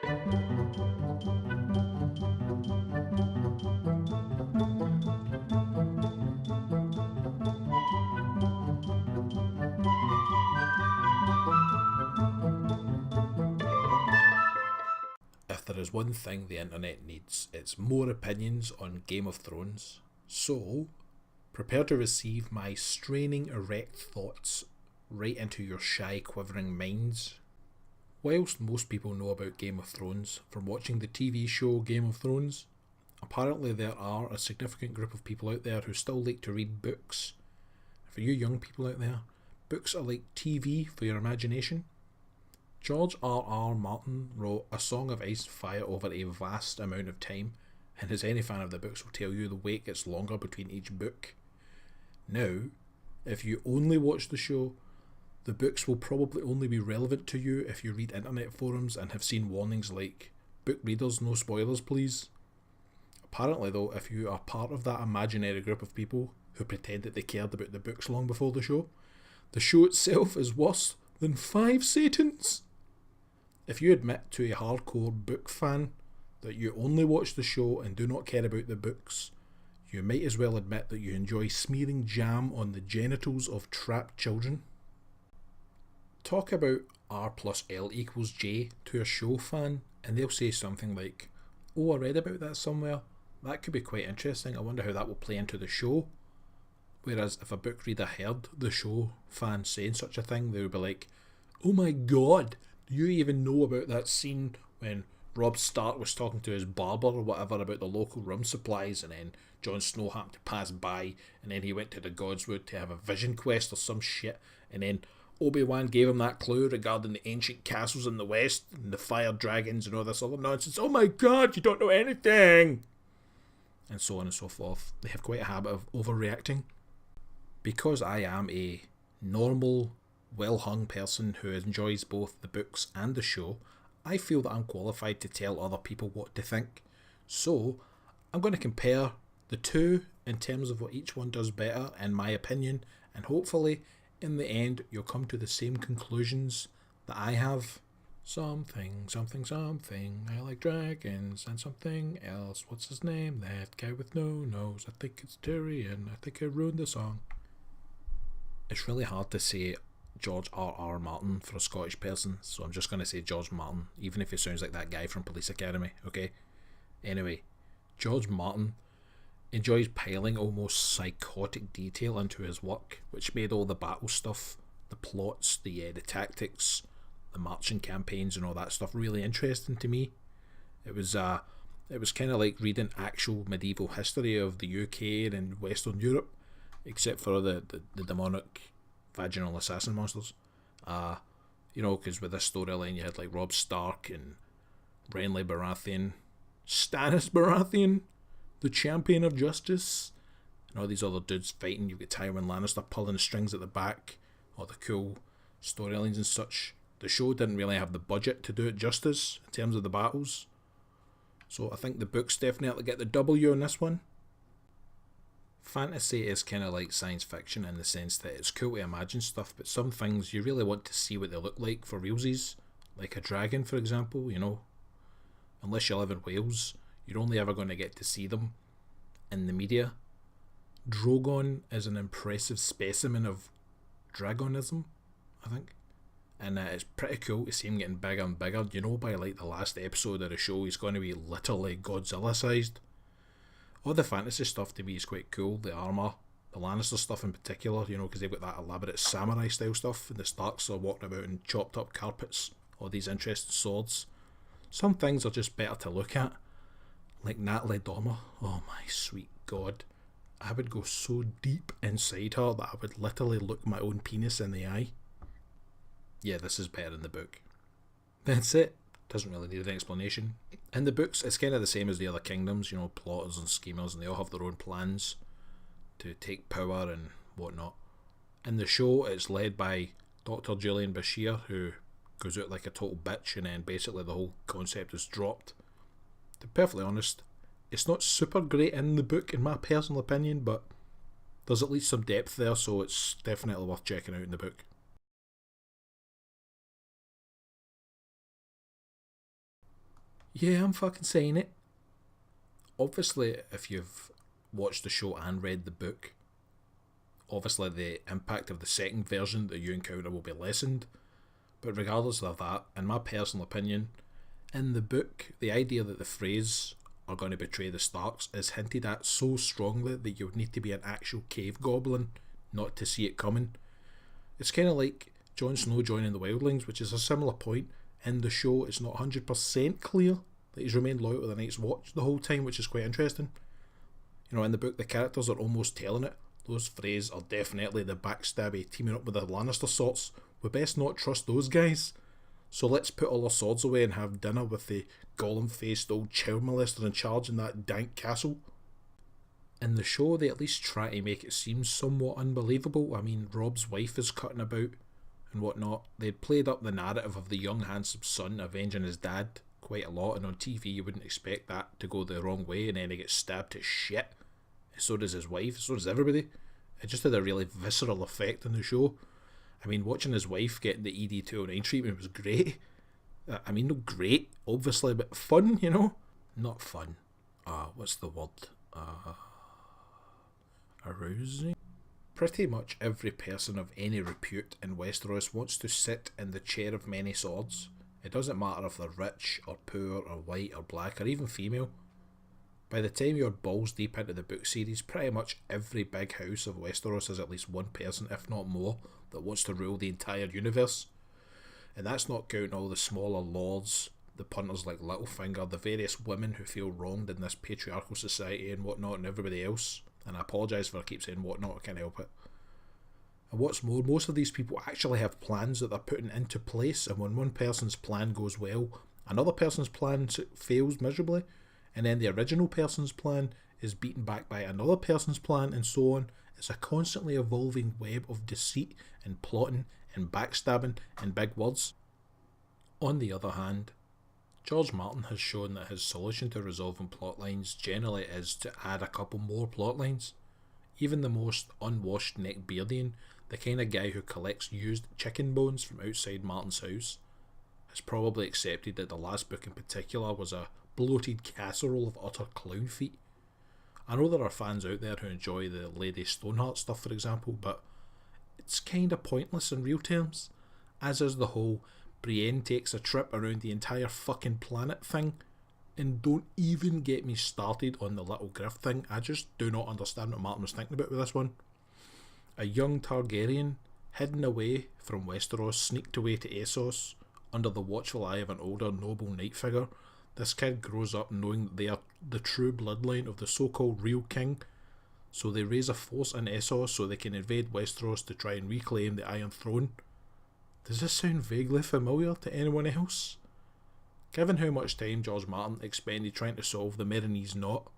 If there is one thing the internet needs, it's more opinions on Game of Thrones. So, prepare to receive my straining erect thoughts right into your shy quivering minds. Whilst most people know about Game of Thrones from watching the TV show Game of Thrones, apparently there are a significant group of people out there who still like to read books. For you young people out there, books are like TV for your imagination. George R.R. Martin wrote A Song of Ice and Fire over a vast amount of time, and as any fan of the books will tell you, the wait gets longer between each book. Now, if you only watch the show, the books will probably only be relevant to you if you read internet forums and have seen warnings like, "Book readers, no spoilers please." Apparently though, if you are part of that imaginary group of people who pretend that they cared about the books long before the show itself is worse than 5 Satans. If you admit to a hardcore book fan that you only watch the show and do not care about the books, you might as well admit that you enjoy smearing jam on the genitals of trapped children. Talk about R plus L equals J to a show fan and they'll say something like, "Oh, I read about that somewhere. That could be quite interesting. I wonder how that will play into the show." Whereas if a book reader heard the show fan saying such a thing, they would be like, "Oh my god, do you even know about that scene when Robb Stark was talking to his barber or whatever about the local rum supplies, and then Jon Snow happened to pass by, and then he went to the Godswood to have a vision quest or some shit, and then Obi-Wan gave him that clue regarding the ancient castles in the west and the fire dragons and all this other nonsense. Oh my god, you don't know anything!" And so on and so forth. They have quite a habit of overreacting. Because I am a normal, well-hung person who enjoys both the books and the show, I feel that I'm qualified to tell other people what to think. So, I'm going to compare the two in terms of what each one does better, in my opinion, and hopefully, in the end, you'll come to the same conclusions that I have. Something, I like dragons, and something else. What's his name? That guy with no nose. I think it's Tyrion. I think I ruined the song. It's really hard to say George R.R. Martin for a Scottish person, so I'm just going to say George Martin, even if he sounds like that guy from Police Academy, okay? Anyway, George Martin enjoys piling almost psychotic detail into his work, which made all the battle stuff, the plots, the tactics, the marching campaigns and all that stuff really interesting to me. It was kind of like reading actual medieval history of the UK and Western Europe, except for the demonic vaginal assassin monsters. Because with this storyline you had like Robb Stark and Renly Baratheon, Stannis Baratheon, the champion of justice, and all these other dudes fighting. You've got Tywin Lannister pulling the strings at the back, all the cool storylines and such. The show didn't really have the budget to do it justice in terms of the battles, so I think the books definitely get the W on this one. Fantasy is kind of like science fiction in the sense that it's cool to imagine stuff, but some things you really want to see what they look like for realsies, like a dragon for example. Unless you live in Wales, you're only ever going to get to see them in the media. Drogon is an impressive specimen of dragonism, I think. And it's pretty cool to see him getting bigger and bigger. By like the last episode of the show, he's going to be literally Godzilla sized. All the fantasy stuff to me is quite cool. The armour, the Lannister stuff in particular, because they've got that elaborate samurai style stuff, and the Starks are walking about in chopped up carpets, all these interesting swords. Some things are just better to look at, like Natalie Dormer. Oh my sweet god. I would go so deep inside her that I would literally look my own penis in the eye. Yeah, this is better in the book. That's it. Doesn't really need an explanation. In the books, it's kind of the same as the other kingdoms, plotters and schemers, and they all have their own plans to take power and whatnot. In the show, it's led by Dr. Julian Bashir, who goes out like a total bitch, and then basically the whole concept is dropped. To be perfectly honest, it's not super great in the book, in my personal opinion, but there's at least some depth there, so it's definitely worth checking out in the book. Yeah, I'm fucking saying it. Obviously, if you've watched the show and read the book, obviously the impact of the second version that you encounter will be lessened. But regardless of that, in my personal opinion, in the book, the idea that the Freys are going to betray the Starks is hinted at so strongly that you would need to be an actual cave goblin not to see it coming. It's kind of like Jon Snow joining the Wildlings, which is a similar point. In the show, it's not 100% clear that he's remained loyal to the Night's Watch the whole time, which is quite interesting. You know, in the book, the characters are almost telling it. Those Freys are definitely the backstabby teaming up with the Lannister sorts. We best not trust those guys. So let's put all our swords away and have dinner with the gollum-faced old child molester in charge in that dank castle. In the show, they at least try to make it seem somewhat unbelievable. I mean, Rob's wife is cutting about and whatnot. They'd played up the narrative of the young handsome son avenging his dad quite a lot, and on TV you wouldn't expect that to go the wrong way, and then he gets stabbed to shit. So does his wife, so does everybody. It just had a really visceral effect on the show. I mean, watching his wife getting the ED-209 treatment was great. I mean, not great, obviously, but fun, you know? Not fun. What's the word? Arousing? Pretty much every person of any repute in Westeros wants to sit in the chair of many swords. It doesn't matter if they're rich, or poor, or white, or black, or even female. By the time you're balls deep into the book series, pretty much every big house of Westeros has at least one person, if not more, that wants to rule the entire universe. And that's not counting all the smaller lords, the punters like Littlefinger, the various women who feel wronged in this patriarchal society and whatnot, and everybody else. And I apologise for I keep saying whatnot, I can't help it. And what's more, most of these people actually have plans that they're putting into place, and when one person's plan goes well, another person's plan fails miserably, and then the original person's plan is beaten back by another person's plan, and so on. It's a constantly evolving web of deceit and plotting and backstabbing and big words. On the other hand, George Martin has shown that his solution to resolving plotlines generally is to add a couple more plotlines. Even the most unwashed neckbeardian, the kind of guy who collects used chicken bones from outside Martin's house, has probably accepted that the last book in particular was a bloated casserole of utter clown feet. I know there are fans out there who enjoy the Lady Stoneheart stuff, for example, but it's kinda pointless in real terms, as is the whole Brienne takes a trip around the entire fucking planet thing. And don't even get me started on the little Griff thing. I just do not understand what Martin was thinking about with this one. A young Targaryen, hidden away from Westeros, sneaked away to Essos, under the watchful eye of an older noble knight figure. This kid grows up knowing that they are the true bloodline of the so-called real king, so they raise a force in Essos so they can invade Westeros to try and reclaim the Iron Throne. Does this sound vaguely familiar to anyone else? Given how much time George Martin expended trying to solve the Meereenese knot,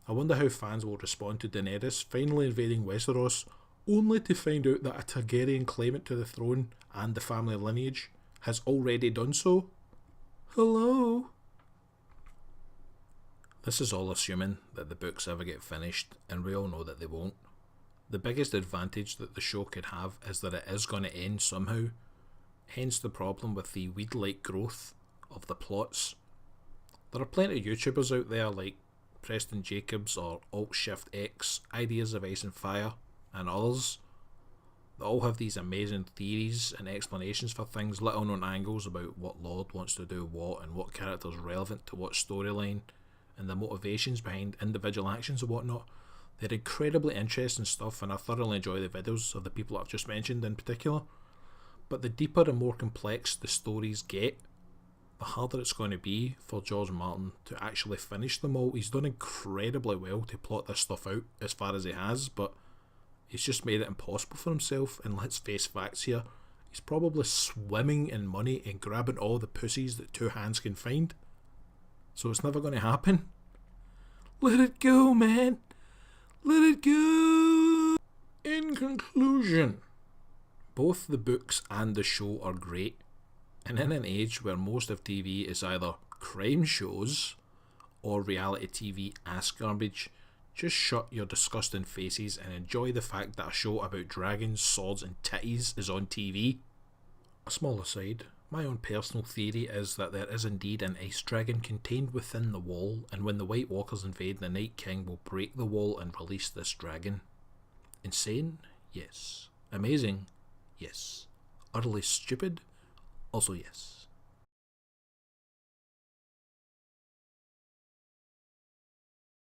I wonder how fans will respond to Daenerys finally invading Westeros, only to find out that a Targaryen claimant to the throne and the family lineage has already done so. Hello? This is all assuming that the books ever get finished, and we all know that they won't. The biggest advantage that the show could have is that it is going to end somehow, hence the problem with the weed-like growth of the plots. There are plenty of YouTubers out there like Preston Jacobs or Alt-Shift-X, Ideas of Ice and Fire, and others that all have these amazing theories and explanations for things, little known angles about what Lord wants to do what and what characters are relevant to what storyline and the motivations behind individual actions and whatnot. They're incredibly interesting stuff, and I thoroughly enjoy the videos of the people I've just mentioned in particular. But the deeper and more complex the stories get, the harder it's going to be for George Martin to actually finish them all. He's done incredibly well to plot this stuff out as far as he has, but he's just made it impossible for himself, and let's face facts here, he's probably swimming in money and grabbing all the pussies that two hands can find. So it's never going to happen. Let it go, man. Let it go. In conclusion, both the books and the show are great, and in an age where most of TV is either crime shows or reality TV ass garbage, just shut your disgusting faces and enjoy the fact that a show about dragons, swords and titties is on TV. A small aside, My own personal theory is that there is indeed an ice dragon contained within the wall, and when the White Walkers invade, the Night King will break the wall and release this dragon. Insane? Yes. Amazing? Yes. Utterly stupid? Also yes.